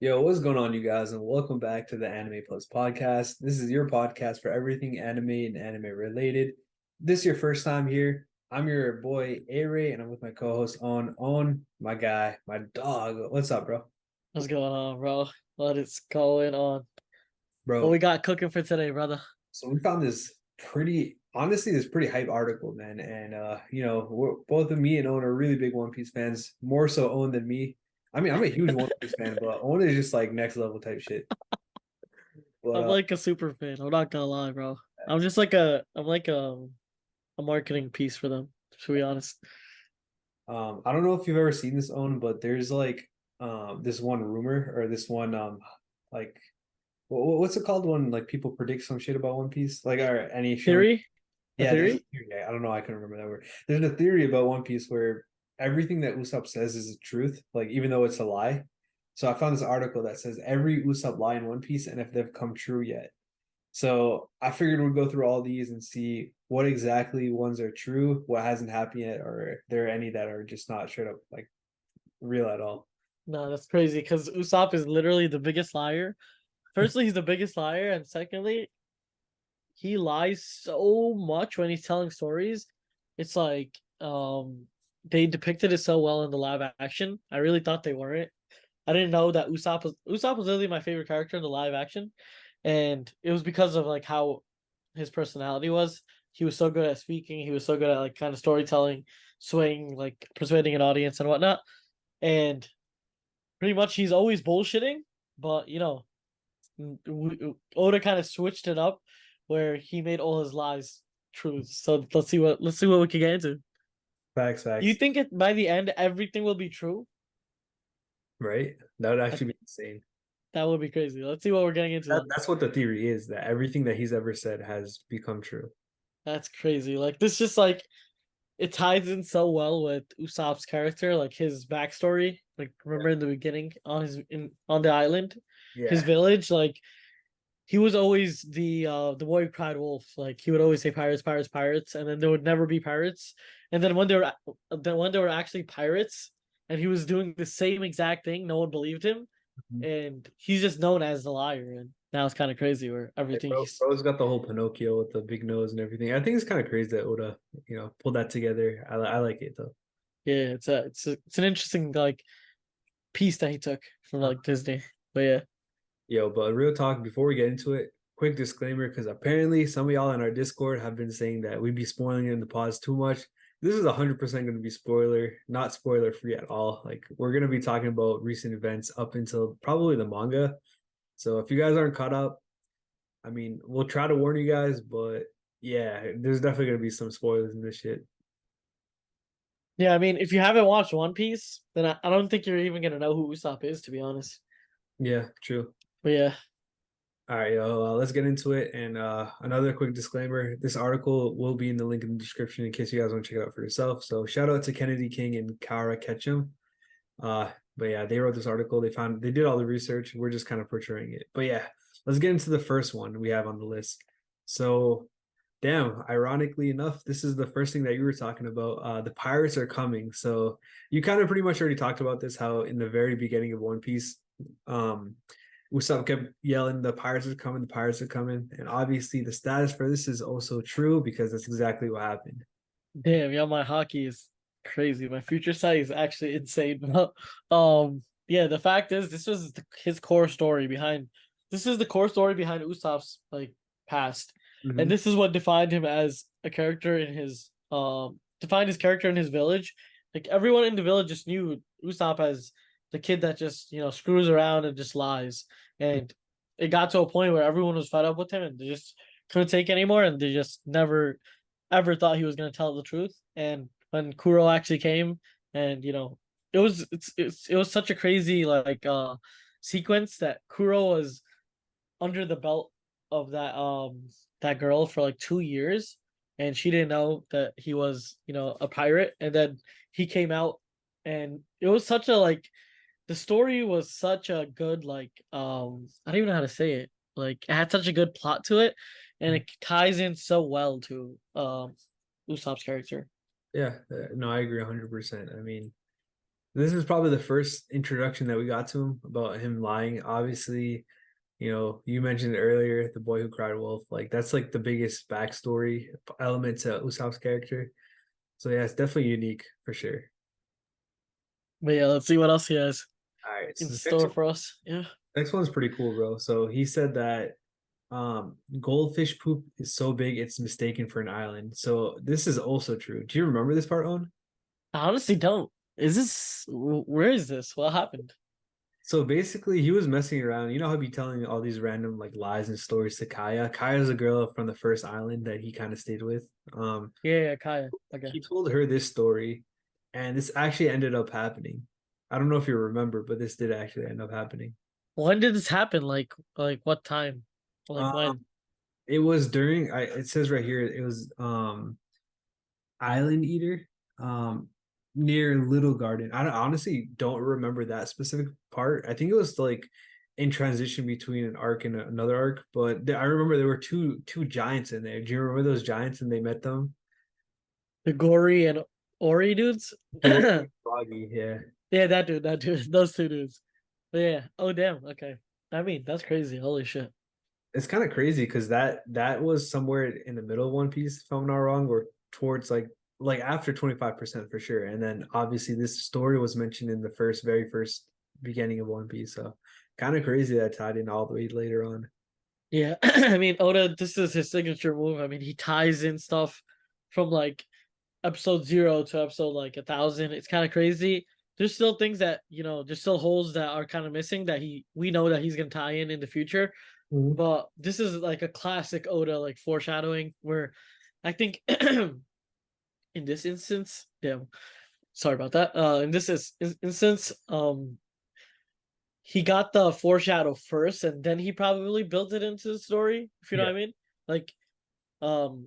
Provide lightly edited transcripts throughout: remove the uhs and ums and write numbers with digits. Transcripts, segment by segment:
Yo, what's going on, you guys, and welcome back to the Anime Plus podcast. This is your podcast for everything anime and anime related. If this is your first time here. I'm your boy Aray, and I'm with my co-host on my guy, my dog. What's up, bro? What's going on, bro? What is going on? What we Bro, got cooking for today, brother? so we found this pretty hype article, man. And both of me and Owen are really big One Piece fans, more so Owen than me. I mean, I'm a huge One Piece fan, but Owen is just like next level type shit. But I'm like a super fan. I'm not gonna lie, bro. I'm like a marketing piece for them, to be honest. I don't know if you've ever seen this Own, but there's like this one rumor or this one like what's it called when like people predict some shit about One Piece like or any show. Theory? A Yeah, there's a theory? theory. I don't know. I can remember that word. There's a theory about One Piece where everything that Usopp says is the truth, like even though it's a lie. So I found this article that says every Usopp lie in One Piece and if they've come true yet. So I figured we'd go through all these and see what exactly ones are true, what hasn't happened yet, or if there are any that are just not straight up like real at all. No, that's crazy because Usopp is literally the biggest liar. Firstly, he's the biggest liar, and secondly, he lies so much when he's telling stories. It's like they depicted it so well in the live action. I really thought they weren't. I didn't know that Usopp was literally my favorite character in the live action, and it was because of like how his personality was. He was so good at speaking. He was so good at like kind of storytelling, swaying, like persuading an audience and whatnot. And pretty much he's always bullshitting, but Oda kind of switched it up where he made all his lies truths. So let's see what we can get into. Facts, Do you facts. think it by the end everything will be true? Right? That would I, actually be insane. that would be crazy. Let's see what we're getting into then. That's what the theory is, that everything that he's ever said has become true. That's crazy. Like this just like it ties in so well with Usopp's character, like his backstory. Like remember in the beginning on the island, his Yeah. village, like he was always the boy who cried wolf. Like he would always say pirates, pirates, pirates, and then there would never be pirates. And then when there were actually pirates, and he was doing the same exact thing, no one believed him, Mhm. and he's just known as the liar. And now it's kind of crazy where Hey, everything he's bro's got the whole Pinocchio with the big nose and everything. I think it's kind of crazy that Oda, pulled that together. I like it though. yeah, it's an interesting like piece that he took from Uh, like Disney. But yeah, Yo, but real talk, before we get into it, quick disclaimer, because apparently some of y'all in our Discord have been saying that we'd be spoiling it in the pods too much. This is 100% going to be not spoiler free at all. Like, we're going to be talking about recent events up until probably the manga. So if you guys aren't caught up, I mean, we'll try to warn you guys, but yeah, there's definitely going to be some spoilers in this shit. yeah. I mean, if you haven't watched One Piece, then I don't think you're even gonna know who Usopp is, to be honest. Yeah, true. But yeah, All right, yo, let's get into it. And another quick disclaimer: this article will be in the link in the description in case you guys want to check it out for yourself. So shout out to Kennedy King and Kara Ketchum. But yeah, they wrote this article. They did all the research. We're just kind of portraying it. But yeah, let's get into the first one we have on the list. So, damn, ironically enough, this is the first thing that you were talking about. The pirates are coming. So you kind of pretty much already talked about this. How in the very beginning of One Piece, um, Usopp kept yelling, "The pirates are coming! The pirates are coming!" And obviously, the status for this is also true because that's exactly what happened. damn, yeah, my hockey is crazy. My future sight is actually insane. Yeah, the fact is, his core story behind. This is the core story behind Usopp's like past, and Hmm. this is what defined him as a character in his defined his character in his village. Like everyone in the village just knew Usopp as the kid that just screws around and just lies, and it got to a point where everyone was fed up with him and they just couldn't take it anymore, and they just never ever thought he was going to tell the truth. And when Kuro actually came, and it was such a crazy like sequence that Kuro was under the belt of that girl for like 2 years, and she didn't know that he was a pirate, and then he came out, and it was such a like the story was such a good like I don't even know how to say it, like it had such a good plot to it, and it ties in so well to Usopp's character. Yeah, no, I agree 100%. I mean, This is probably the first introduction that we got to him about him lying. Obviously, you mentioned earlier, the boy who cried wolf. Like that's like the biggest backstory element to Usopp's character. So yeah, it's definitely unique for sure. But yeah, let's see what else he has All right, in so the store for us. Yeah. next one's pretty cool, bro. So he said that goldfish poop is so big it's mistaken for an island. So this is also true. Do you remember this part, On? I honestly don't. Is this where is this? What happened? So basically, he was messing around. You know how he be telling all these random like lies and stories to Kaya. Kaya's a girl from the first island that he kind of stayed with. Yeah, Kaya. Okay. He told her this story, and this actually ended up happening. I don't know if you remember, but this did actually end up happening. When did this happen? Like what time? Like Um, when? it was during. It says right here. It was Island Eater, near Little Garden. Honestly don't remember that specific part. I think it was like in transition between an arc and another arc, but I remember there were two giants in there. Do you remember those giants and they met them? The Gory and Ori dudes? Glory Yeah, and Froggy, yeah. that dude, those two dudes. But yeah. Oh damn. Okay. I mean, that's crazy. Holy shit. It's kind of crazy because that was somewhere in the middle of One Piece, if I'm not wrong, or towards like after 25% for sure. And then obviously this story was mentioned in the very first beginning of One Piece. So kind of crazy that tied in all the way later on. Yeah. I mean, Oda, this is his signature move. I mean, he ties in stuff from like episode 0 to episode like 1,000. It's kind of crazy. There's still things that, there's still holes that are kind of missing that we know that he's gonna tie in the future. Mhm. But this is like a classic Oda like foreshadowing where I think in this instance, damn, sorry about that. In this instance, he got the foreshadow first, and then he probably built it into the story. If you know what Yeah. I mean, like um,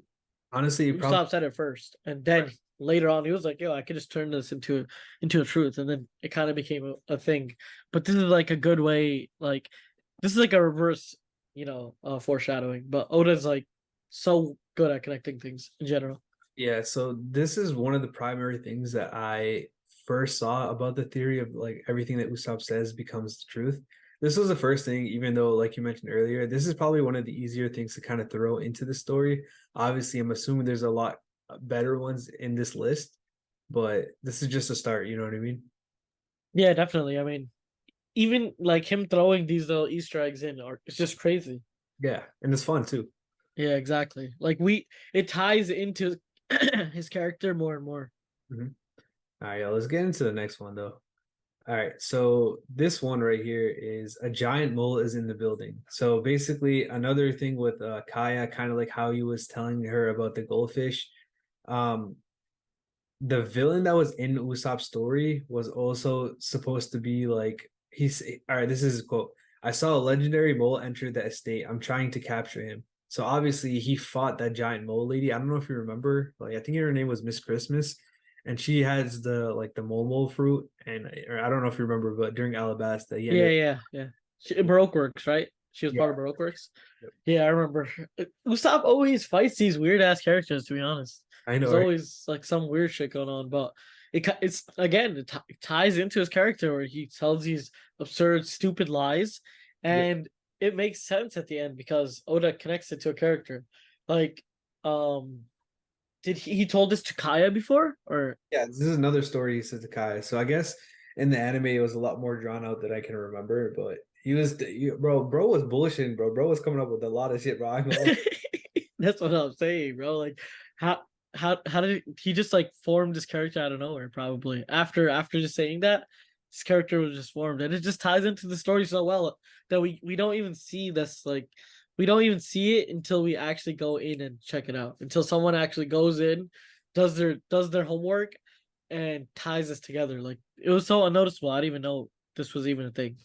Honestly, it probably Usopp said it first, and then later on he was like, "Yo, I could just turn this into a truth," and then it kind of became a thing. But this is like a good way, like this is like a reverse, foreshadowing. But Oda's like so good at connecting things in general. yeah. So this is one of the primary things that I first saw about the theory of like everything that Usopp says becomes the truth. This was the first thing, even though, like you mentioned earlier, this is probably one of the easier things to kind of throw into the story. Obviously, I'm assuming there's a lot better ones in this list, but this is just a start. You know what I mean? Yeah, definitely. I mean, even like him throwing these little Easter eggs in are it's just crazy. Yeah, and it's fun too. Yeah, exactly. It ties into his character more and more. Mhm. All right, let's get into the next one though. All right, so this one right here is a giant mole is in the building. So basically, another thing with Kaya, kind of like how he was telling her about the goldfish. Um, the villain that was in Usopp's story was also supposed to be like he's all right. This is his quote. I saw a legendary mole enter the estate. I'm trying to capture him. So obviously he fought that giant mole lady. I don't know if you remember. Like I think her name was Miss Christmas, and she has the mole fruit. And or I don't know if you remember, but during Alabasta, he Yeah, ended. yeah, yeah. Baroque works, right? She was Yeah, part of Baroque works. Yeah, I remember. Usopp always fights these weird ass characters. To be honest, I know, there's right? always like some weird shit going on. But it's again it ties into his character where he tells these absurd, stupid lies, Yeah, and it makes sense at the end because Oda connects it to a character. Like, um, did he told this to Kaya before or? yeah. This is another story he said to Kai. So I guess in the anime it was a lot more drawn out than I can remember, but bro was bullshitting, bro. Bro was coming up with a lot of shit, bro. I'm gonna That's what I'm saying, bro. Like how how did he just like formed this character out of nowhere? Probably after just saying that, this character was just formed, and it just ties into the story so well that we don't even see this like we don't even see it until we actually go in and check it out. Until someone actually goes in, does their homework, and ties this together. Like it was so unnoticeable. I didn't even know this was even a thing.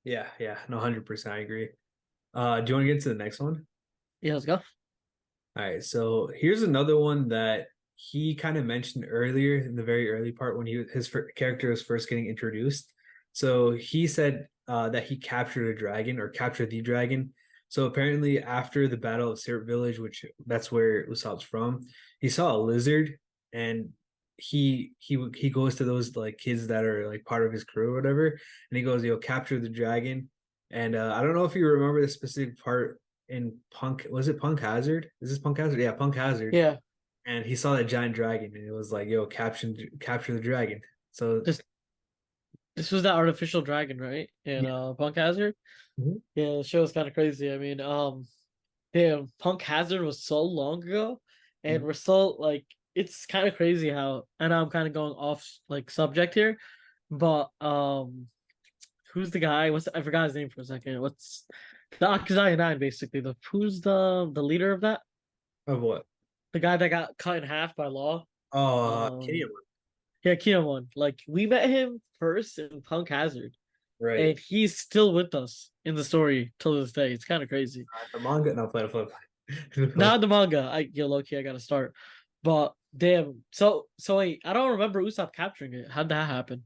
yeah, no, 100%, I agree. Do you want to get to the next one? Yeah, let's go. All right, so here's another one that he kind of mentioned earlier in the very early part when character was first getting introduced. So he said that he captured a dragon or captured the dragon. So apparently, after the Battle of Syrup Village, which that's where Usopp's from, he saw a lizard, and he goes to those like kids that are like part of his crew or whatever, and he goes, "Yo, capture the dragon." And I don't know if you remember the specific part in Punk. Was it Punk Hazard? Is this Punk Hazard? Yeah, Punk Hazard. Yeah, And he saw that giant dragon, and it was like, "Yo, capture the dragon." So this this was that artificial dragon, right? In yeah. Punk Hazard. Mhm. Yeah, the show was kind of crazy. I mean, damn, Punk Hazard was so long ago, and Mhm. we're so like it's kind of crazy how. And I'm kind of going off like subject here, but who's the guy? What's I forgot his name for a second. What's the Akazaya Nine basically? The who's the leader of that? Of what? The guy that got cut in half by Law. Oh, Um, Kenny. yeah, Kinemon. Like we met him first in Punk Hazard, Right. and he's still with us in the story till this day. It's kind of crazy. The manga. No, play. Not the manga. Low key, I gotta start. But damn. So wait, I don't remember Usopp capturing it. How'd that happen?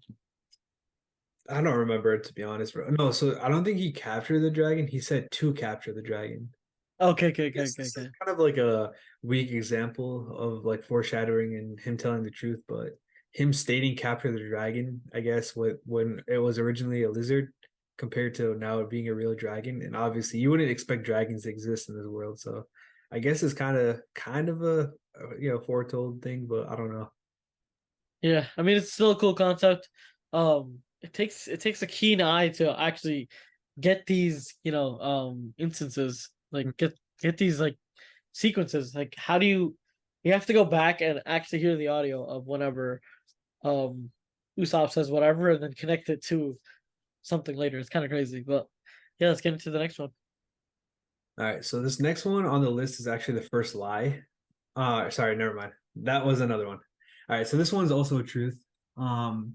I don't remember it to be honest, bro. No, so I don't think he captured the dragon. He said to capture the dragon. Okay, okay, okay, Yes, okay, this is okay. kind of like a weak example of like foreshadowing and him telling the truth, but him stating capture the dragon, I guess, when it was originally a lizard compared to now it being a real dragon, and obviously you wouldn't expect dragons to exist in this world, so I guess it's kind of a foretold thing, but I don't know. Yeah, I mean it's still a cool concept. It takes a keen eye to actually get these, instances, like get these like sequences. Like how do you have to go back and actually hear the audio of whenever um Usopp says whatever and then connect it to something later. It's kind of crazy. But yeah, let's get into the next one. All right, so this next one on the list is actually the first lie. Sorry, never mind. That was another one. All right, so this one's also a truth. Um,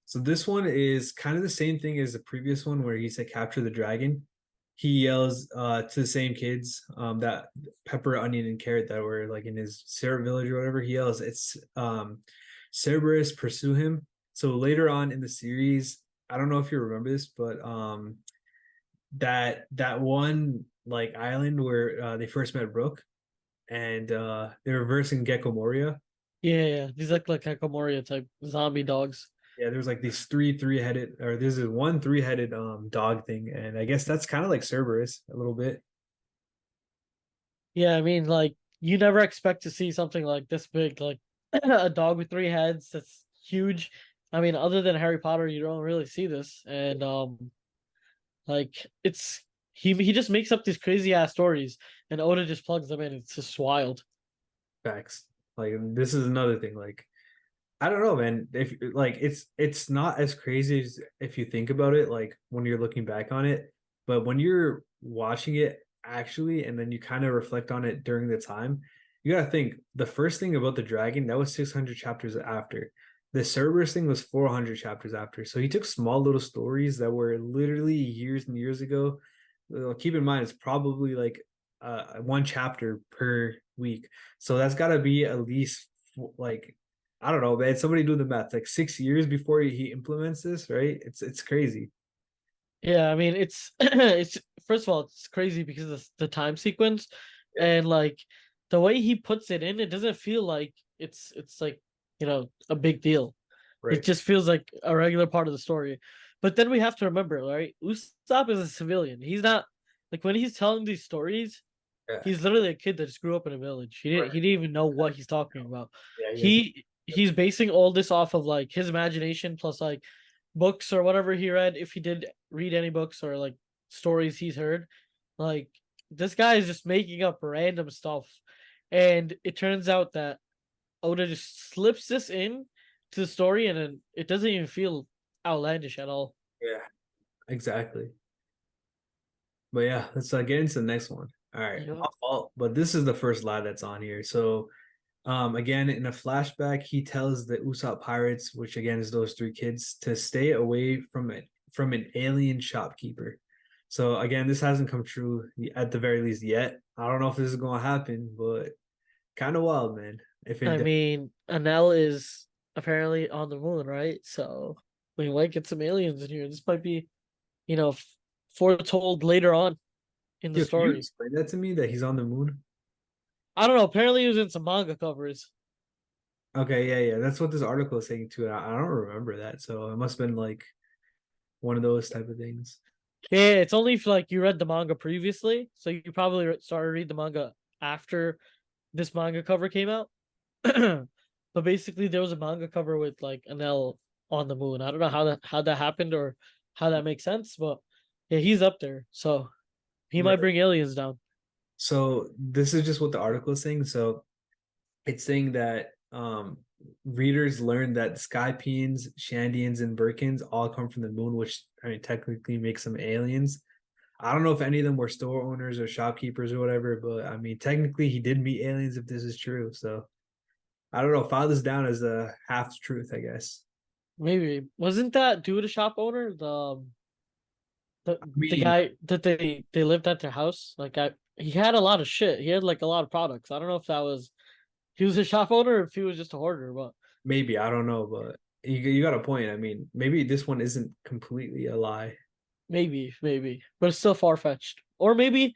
so this one is kind of the same thing as the previous one where he said capture the dragon. He yells to the same kids, that pepper, onion, and carrot that were like in his syrup village or whatever. He yells, it's Cerberus, pursue him. So later on in the series, I don't know if you remember this, but that one like island where they first met Brooke, and they were versing Gecko Moria. Yeah, yeah. These look like Hikomoria type zombie dogs. Yeah, there's like these three-headed, or there's this one three-headed dog thing, and I guess that's kind of like Cerberus a little bit. Yeah, I mean, like you never expect to see something like this big, like a dog with three heads. That's huge. I mean, other than Harry Potter, you don't really see this, and like it's he just makes up these crazy ass stories, and Oda just plugs them in. It's just wild. Facts. Like this is another thing. Like I don't know, man. If like it's not as crazy as if you think about it, like when you're looking back on it, but when you're watching it actually, and then you kind of reflect on it during the time, you gotta think the first thing about the dragon that was 600 chapters after. The Cerberus thing was 400 chapters after. So he took small little stories that were literally years and years ago. Keep in mind, it's probably like one chapter per week. So that's got to be at least like I don't know, man. Somebody do the math. Like 6 years before he implements this, right? It's crazy. Yeah, I mean, it's it's first of all, it's crazy because of the time sequence, Yeah, and like the way he puts it in, it doesn't feel like it's like a big deal. It right. just feels like a regular part of the story. But then we have to remember, right? Usopp is a civilian. He's not like when he's telling these stories, Yeah, he's literally a kid that just grew up in a village. He didn't right. he didn't even know what he's talking about. Yeah, he has. He's basing all this off of like his imagination plus like books or whatever he read, if he did read any books or like stories he's heard. Like this guy is just making up random stuff. And it turns out that Oda just slips this in to the story, and then it doesn't even feel outlandish at all. Yeah, exactly. But yeah, let's get into the next one. All right, You know? my fault, but this is the first lie that's on here. So, again, in a flashback, he tells the Usopp pirates, which again is those three kids, to stay away from an alien shopkeeper. So again, this hasn't come true at the very least yet. I don't know if this is going to happen, but kind of wild, man. If it I mean, Anel is apparently on the moon, right? So we might get some aliens in here. This might be, you know, foretold later on in the Yo, can you story. explain that to me that he's on the moon? I don't know. Apparently, he was in some manga covers. Okay, yeah, yeah. That's what this article is saying too. I don't remember that, so it must have been like one of those type of things. Yeah, it's only if like you read the manga previously, so you probably started read the manga after this manga cover came out. But basically, there was a manga cover with like an L on the moon. I don't know how that happened or how that makes sense, but yeah, he's up there, so he might Right. bring aliens down. So this is just what the article is saying. So it's saying that readers learned that Skypeans, Shandians, and Birkins all come from the moon, which I mean technically makes them aliens. I don't know if any of them were store owners or shopkeepers or whatever, but I mean technically he did meet aliens if this is true. So I don't know. File this down as a half truth, I guess. Maybe wasn't that dude a shop owner? The I the mean, guy that they lived at their house. Like he had a lot of shit. He had like a lot of products. I don't know if that was he was a shop owner or if he was just a hoarder, but maybe I don't know, but you got a point. I mean, maybe this one isn't completely a lie. maybe, but it's still far fetched. Or maybe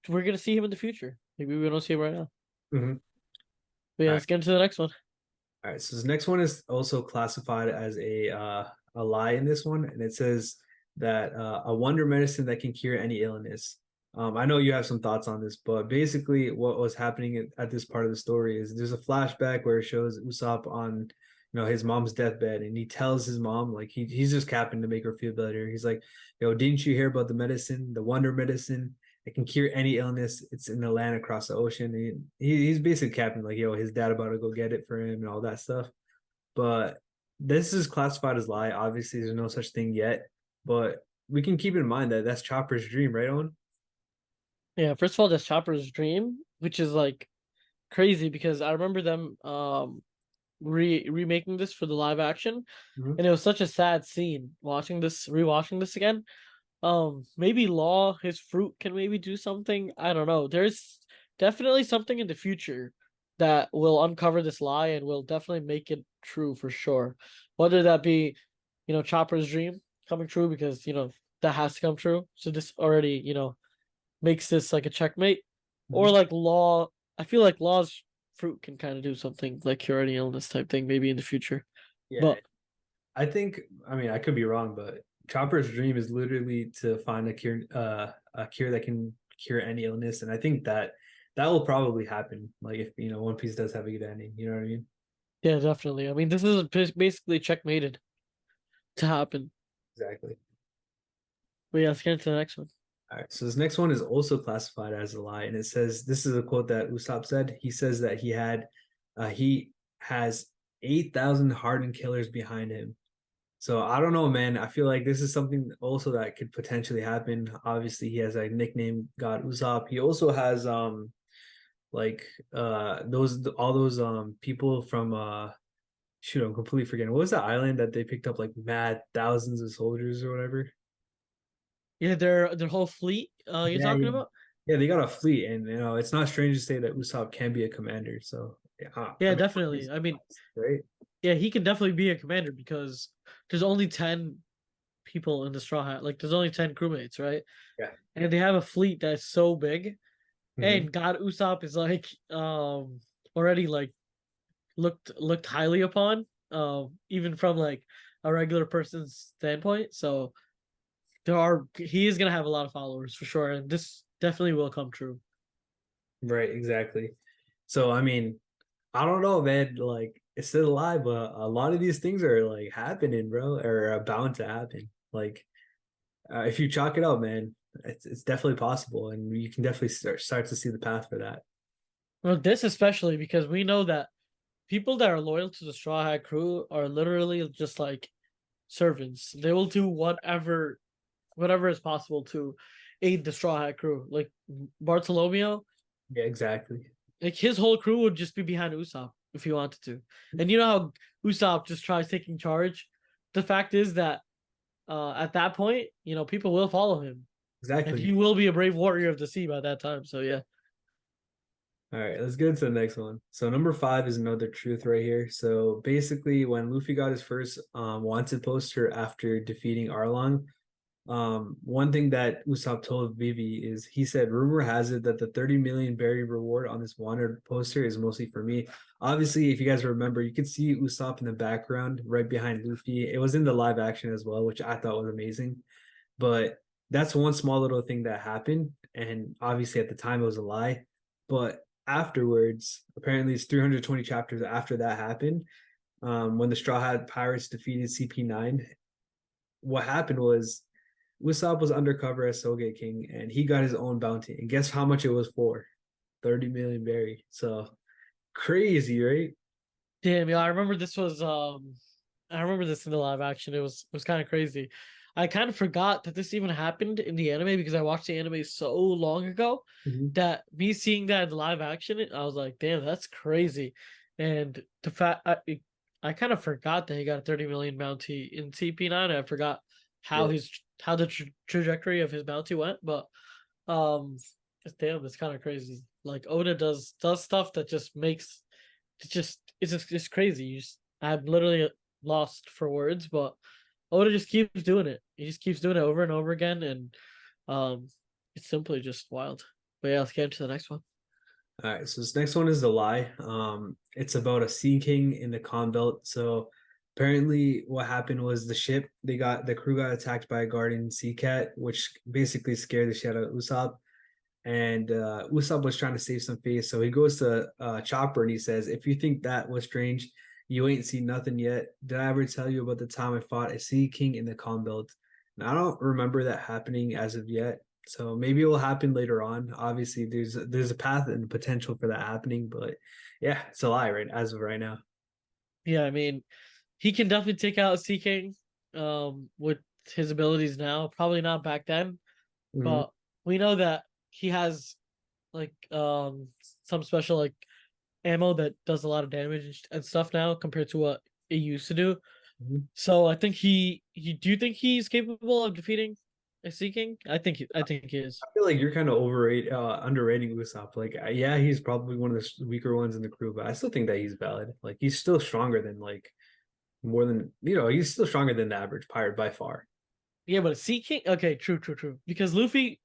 we're gonna see him in the future. Maybe we don't see him right now. Mhm. But yeah, All right. let's get into the next one. All right, so this next one is also classified as a lie in this one, and it says that a wonder medicine that can cure any illness. I know you have some thoughts on this, but basically, what was happening at this part of the story is there's a flashback where it shows Usopp on, his mom's deathbed, and he tells his mom like he's just capping to make her feel better. He's like, "Yo, didn't you hear about the medicine, the wonder medicine? It can cure any illness. It's in the land across the ocean." He's basically capping like, yo, his dad about to go get it for him and all that stuff. But this is classified as lie. Obviously, there's no such thing yet. But we can keep in mind that that's Chopper's dream, right, Owen? Yeah, first of all, that's Chopper's dream, which is like crazy because I remember them remaking this for the live action, Mhm. and it was such a sad scene watching this, rewatching this again. Maybe Law, his fruit can maybe do something. I don't know. There's definitely something in the future that will uncover this lie and will definitely make it true for sure. Whether that be, Chopper's dream coming true because, that has to come true. So this already, makes this like a checkmate. Or Mhm. like Law, I feel like Law's fruit can kind of do something like cure any illness type thing maybe in the future. Yeah, But I think. I mean, I could be wrong, but Chopper's dream is literally to find a cure that can cure any illness, and I think that will probably happen. Like if One Piece does have a good ending, you know what I mean? yeah, definitely. I mean, this is basically checkmated to happen. Exactly. But yeah, let's get into the next one. All right, so this next one is also classified as a lie, and it says this is a quote that Usopp said. He says that he has 8,000 hardened killers behind him. So I don't know, man. I feel like this is something also that could potentially happen. Obviously, he has a nickname, God Usopp. He also has like those all those people from shoot, I'm completely forgetting. What was the island that they picked up like mad thousands of soldiers or whatever? Yeah, their whole fleet. You're Yeah, talking yeah, about? yeah. They got a fleet, and it's not strange to say that Usopp can be a commander. So yeah, I Yeah, mean, definitely. I mean, right? yeah, he can definitely be a commander because there's only 10 people in the Straw Hat. Like, there's only 10 crewmates, right? Yeah. And they have a fleet that's so big. Hmm. And God Usopp is like already like looked highly upon, even from like a regular person's standpoint. So he is gonna have a lot of followers for sure, and this definitely will come true. Right, exactly. So I mean, I don't know, man. Like it's still alive, but a lot of these things are like happening, bro, or are bound to happen. Like if you chalk it up, man, it's definitely possible, and you can definitely start to see the path for that. Well, this especially because we know that people that are loyal to the Straw Hat crew are literally just like servants. They will do whatever is possible to aid the Straw Hat crew. Like Bartolomeo, Yeah, exactly. like his whole crew would just be behind Usopp if he wanted to. And you know how Usopp just tries taking charge. The fact is that at that point, people will follow him, and Exactly. he will be a brave warrior of the sea by that time. So yeah, All right, let's get into the next one. So number five is another truth right here. So basically, when Luffy got his first wanted poster after defeating Arlong, One thing that Usopp told Vivi is he said, rumor has it that the 30 million berry reward on this wanted poster is mostly for me. Obviously, if you guys remember, you could see Usopp in the background right behind Luffy. It was in the live action as well, which I thought was amazing. But that's one small little thing that happened. And obviously at the time it was a lie. But afterwards, apparently it's 320 chapters after that happened, when the Straw Hat Pirates defeated CP9, what happened was Usopp was undercover as Soge King, and he got his own bounty. And guess how much it was for? 30 million berry. So crazy, right? Damn, yeah, I remember this was I remember this in the live action. It was kind of crazy. I kind of forgot that this even happened in the anime because I watched the anime so long ago Mhm. that me seeing that in the live action, I was like, damn, that's crazy. And the fact I kind of forgot that he got a 30 million bounty in CP9. I forgot how Yeah. his how the trajectory of his bounty went, but um damn, it's kind of crazy. Like Oda does stuff that just makes it's just crazy. I'm literally lost for words, but Oda just keeps doing it. He just keeps doing it over and over again, and um, it's simply just wild. But yeah, let's get into the next one. All right, so this next one is a lie. It's about a sea king in the Conn Belt. So apparently, what happened was the crew got attacked by a guardian sea cat, which basically scared the shit out of Usopp. And Usopp was trying to save some face, so he goes to Chopper and he says, "If you think that was strange, you ain't seen nothing yet. Did I ever tell you about the time I fought a sea king in the Conn Belt?" And I don't remember that happening as of yet. So maybe it will happen later on. Obviously, there's a path and potential for that happening, but yeah, it's a lie right as of right now. Yeah, I mean, he can definitely take out Sea King, with his abilities now. Probably not back then, Mhm. but we know that he has like some special like ammo that does a lot of damage and stuff now compared to what it used to do. Mhm. So I think he do you think he's capable of defeating a Sea King? I think he is. I feel like you're kind of underrating Usopp. Like, yeah, he's probably one of the weaker ones in the crew, but I still think that he's valid. Like, he's still stronger than more than he's still stronger than the average pirate by far. Yeah, but a Sea King, okay, true. Because Luffy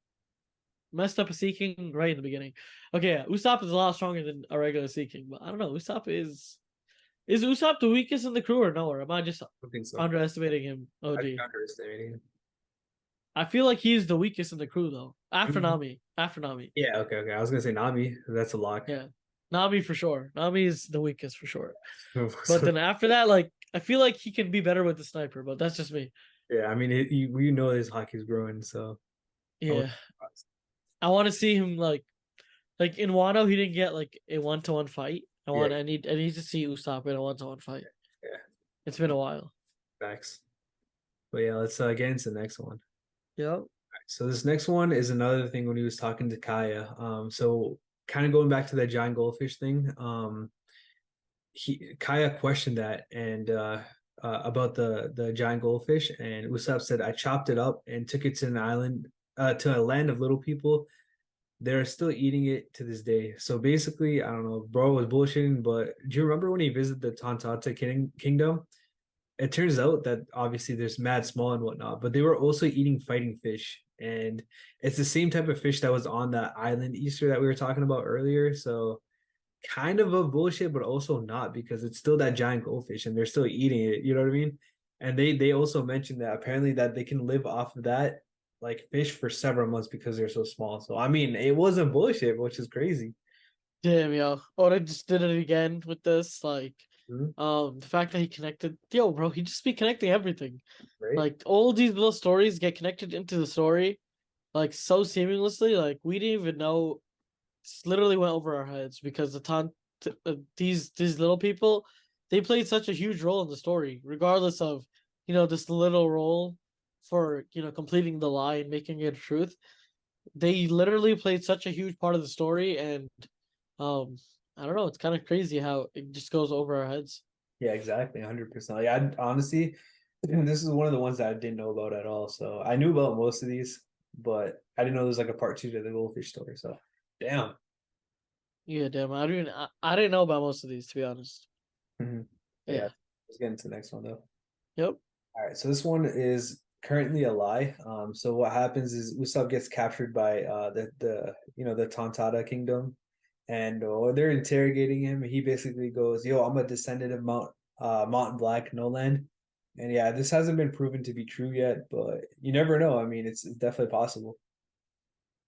messed up a Sea King right in the beginning. Okay, yeah, Usopp is a lot stronger than a regular Sea King, but I don't know. Usopp is Usopp the weakest in the crew or no? Or am I just I think so. underestimating him? I think OD. I'm underestimating. I feel like he's the weakest in the crew though. After Mhm. Nami. After Nami. Yeah, okay. I was gonna say Nami. That's a lock. Yeah. Nami for sure. Nami is the weakest for sure. But So, then after that, like I feel like he can be better with the sniper, but that's just me. yeah, I mean, we know his hockey's growing, so I would. Yeah. I want to see him like in Wano he didn't get like a one-to-one fight. Yeah, I need to see Usopp in a one-to-one fight. yeah, It's been a while. facts. But yeah, let's get into the next one. Yeah. So this next one is another thing when he was talking to Kaya. So kind of going back to that giant goldfish thing. Kaya questioned that and about the giant goldfish, and Usopp said, "I chopped it up and took it to an island, to a land of little people. They're still eating it to this day." So basically, I don't know, bro was bullshitting, but do you remember when he visited the Tantata Kingdom? It turns out that obviously there's mad small and whatnot, but they were also eating fighting fish. And it's the same type of fish that was on that island Easter that we were talking about earlier. So kind of a bullshit, but also not because it's still that giant goldfish and they're still eating it. You know what I mean? And they also mentioned that apparently that they can live off of that like fish for several months because they're so small. So I mean, it wasn't bullshit, which is crazy. Damn, yo. Oh, they just did it again with this. Like, Mhm. the fact that he connected, yo, bro, he just be connecting everything. Right? Like, all these little stories get connected into the story, like so seamlessly. Like, we didn't even know. It's literally went over our heads because these little people, they played such a huge role in the story, regardless of this little role for completing the lie and making it a truth. They literally played such a huge part of the story, and um, I don't know. It's kind of crazy how it just goes over our heads. Yeah, exactly. 100%. Like I honestly, this is one of the ones that I didn't know about at all. So I knew about most of these, but I didn't know there's like a part two to the goldfish story. So damn. Yeah, damn. I didn't know about most of these, to be honest. Mhm. Yeah. Yeah. Let's get into the next one though. Yep. All right. So this one is currently a lie. So what happens is Usopp gets captured by the Tontada Kingdom, and they're interrogating him. He basically goes, "Yo, I'm a descendant of Mountain Black, no land." And yeah, this hasn't been proven to be true yet, but you never know. I mean, it's definitely possible.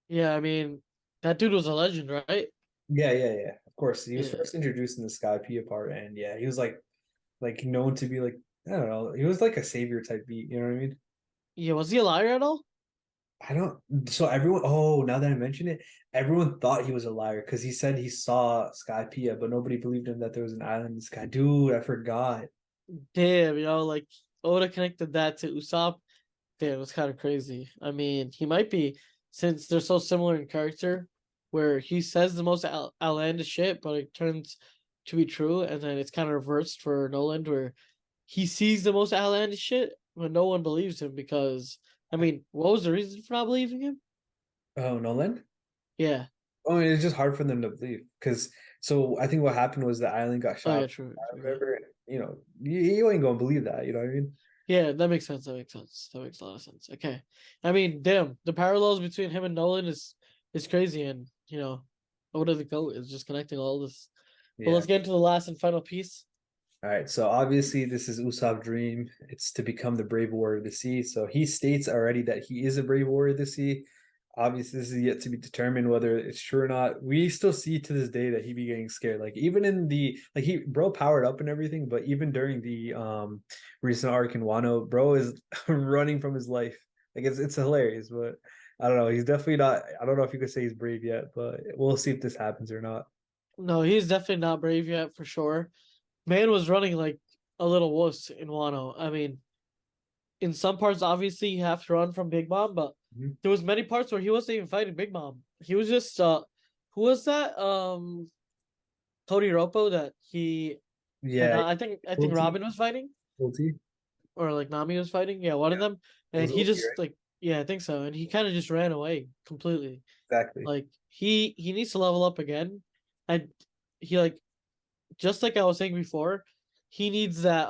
Yeah, I mean, that dude was a legend, right? Yeah, yeah, yeah. Of course, he was Yeah. first introduced in the Skypiea part, and yeah, he was like known to be like I don't know. He was like a savior type beat. You know what I mean? Yeah, was he a liar at all? I don't. So everyone. Oh, now that I mention it, everyone thought he was a liar because he said he saw Skypiea, but nobody believed him that there was an island in the sky. Dude, I forgot. Damn, like Oda connected that to Usopp. Damn, it was kind of crazy. I mean, he might be, since they're so similar in character, where he says the most outlandish shit, but it turns to be true, and then it's kind of reversed for Noland, where he sees the most outlandish shit, but no one believes him because, I mean, what was the reason for not believing him? Oh, Nolan. Yeah. Oh, it's just hard for them to believe because. So I think what happened was the island got Oh yeah, shot, true, or true, yeah. whatever. You ain't gonna believe that. You know what I mean? Yeah, that makes sense. That makes sense. That makes a lot of sense. Okay. I mean, damn, the parallels between him and Nolan is crazy, and Oda the GOAT is just connecting all this. But Yeah. let's get into the last and final piece. All right, so obviously this is Usopp's dream. It's to become the brave warrior of the sea. So he states already that he is a brave warrior of the sea. Obviously, this is yet to be determined whether it's true or not. We still see to this day that he be getting scared. Like even in the like he bro powered up and everything, but even during the recent arc in Wano, bro is running from his life. Like it's hilarious, but I don't know. He's definitely not. I don't know if you could say he's brave yet, but we'll see if this happens or not. No, he's definitely not brave yet for sure. Man was running like a little wuss in Wano. I mean, in some parts, obviously you have to run from Big Mom, but Mhm. there was many parts where he wasn't even fighting Big Mom. He was just who was that? Tony Ropo that he and Yeah, I think Ulti, Robin was fighting, Ulti. or like Nami was fighting. Yeah, one of Yeah, them. it And was he Ulti, just right? like, yeah, I think so. And he kind of just ran away completely. Exactly. Like he needs to level up again. And he like, just like I was saying before, he needs that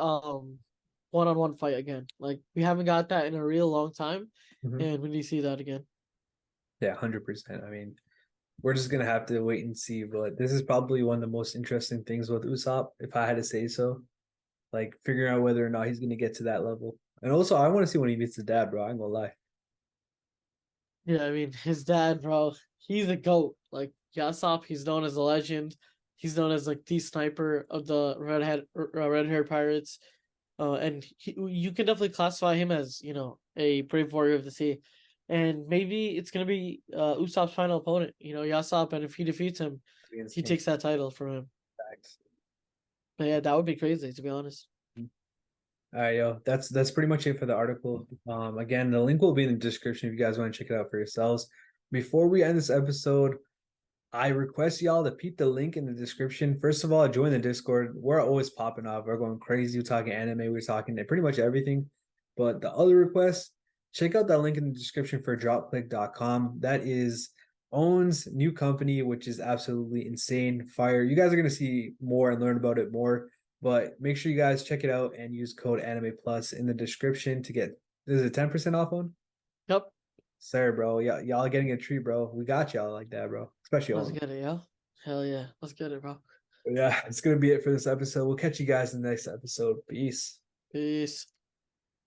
one-on-one fight again. Like we haven't got that in a real long time, Mhm. and we need to see that again. Yeah, 100%. I mean, we're just gonna have to wait and see. But this is probably one of the most interesting things with Usopp, if I had to say so. Like figuring out whether or not he's gonna get to that level. And also, I want to see when he meets the dad, bro. I ain't gonna lie. Yeah, I mean his dad, bro, he's a goat. Like Yasop, he's known as a legend. He's known as like the sniper of the red hair pirates. And you can definitely classify him as a brave warrior of the sea, and maybe it's gonna be Usopp's final opponent. Yasop, and if he defeats him, It'd be he insane. takes that title from him. Facts. But yeah, that would be crazy to be honest. All right, yo. That's pretty much it for the article. Again, the link will be in the description if you guys want to check it out for yourselves. Before we end this episode, I request y'all to peep the link in the description. First of all, join the Discord. We're always popping off. We're going crazy. We're talking anime. We're talking pretty much everything. But the other request, check out that link in the description for dropclick.com. That is Own's new company, which is absolutely insane. Fire. You guys are going to see more and learn about it more. But make sure you guys check it out and use code Anime Plus in the description to get, is it 10% off on? Yep, Sir, bro. Y'all getting a treat, bro. We got y'all like that, bro. Especially let's on. get it, yeah. Hell yeah, let's get it, bro. Yeah, it's gonna be it for this episode. We'll catch you guys in the next episode. Peace. Peace.